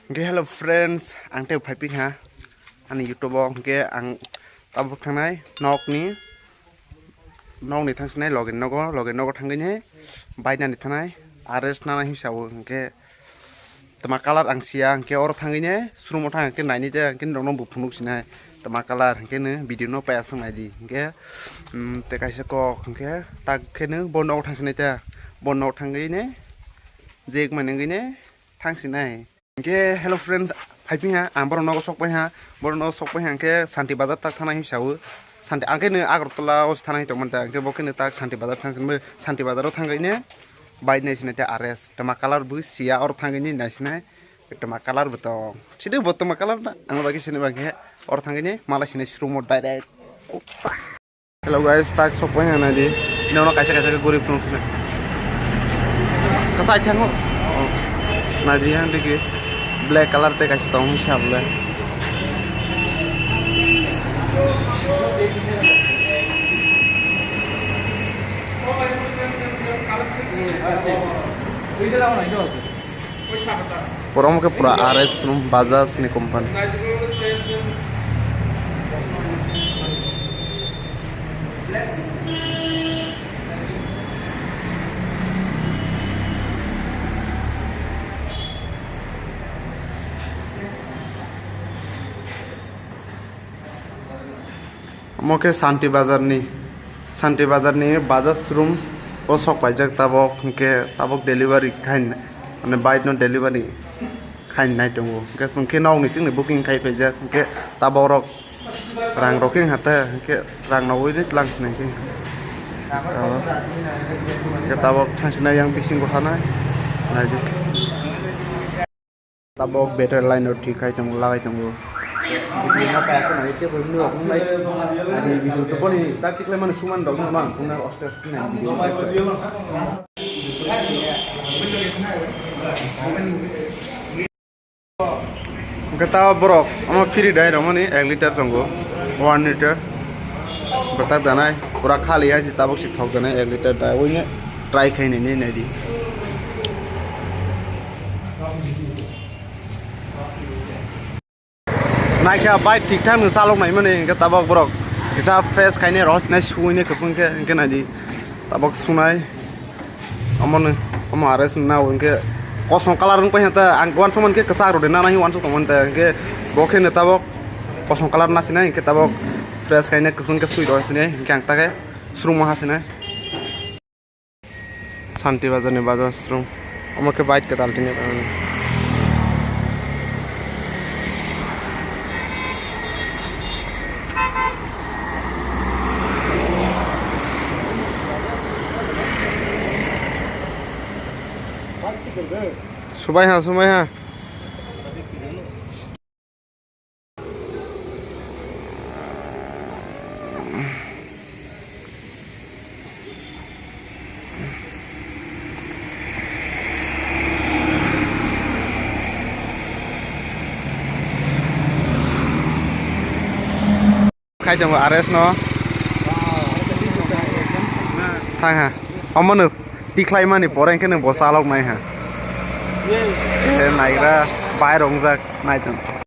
Okay, hello friends, ang teo piping ha. Ani YouTube okay ang tabuk thangnai nok ni thangsnai login nogo thangin he baina ni thanai arrest nana hisabo okay tama color ang sia angke or thangin he srumo thang ke naini te angke rong bu phunuk sinai tama color angke ne video no pa sang naidi angke te kaisa ko angke tak khene bono thangsinai te bono thangai ne jek manengai ne thangsinai. Okay, hello friends, piping ha, ang borong nogo sokpai ha, angke Santibaza tak thana hisabu, angke ne Agartala os thana hito manta, angke boke ne tak Santibaza thangsin Santibaza ro thangai ne, bait ne sinai te arrest, tama color bu sia or thangai ne nasinai, tama color beto, cidu bot tama color na, ang bagi sinai bagi or thangai ne, malah sinai surumo direct. Hello guys, tak sokpai ha na di, ino kaisa ke gurip nung sinai, kasai thango, na di yang degi. Black color te kasih tahu siapa pura muka pura RS Bazas ni company. Moke Santibaza ni Bazas room osok pajak tabok delivery kain ane bite no delivery kain nai tongo ke sungke nau ni sing booking kai pajak ke taborok rang roking hata ke rang nawoi ni lang sini ke tabok thasna yang bising ko thana nai tabok better line or ঠিক kai tongo lagai tongo video pa ako na ite ko nuo kung may ani video to boni taktik leman suman dog no mang kung na ostes na video kata borok ama free dai ramani 1 liter tongo 1 liter batak danai pura khali asi tabok si thok danai 1 liter dai oine try khai nei nei di naikha bike ठीक ठाक नों सालक नाय माने इनके ताबक book किसा fresh खायने रस नाय सुइने कसंके इनके नायदि ताबक सुनाय अमन आरेस ना इनके कसं कलर न पहिता आं वन समन के कसा रोदे ना नाहि वन समन ते इनके बखे ने ताबक कसं कलर ना सिनाय इनके ताबक फ्रेश खायने कसंके सुइ रसिने इनके आं ताके सुरुमा हासिने Santibaza ने बाजार सुरुम अमके बाइक के तालटिने सुबाय हा khai jong arrest no thang ha amon tiklai mani poreng ke nang bosalok nai ha naikra bai rongjak nai tong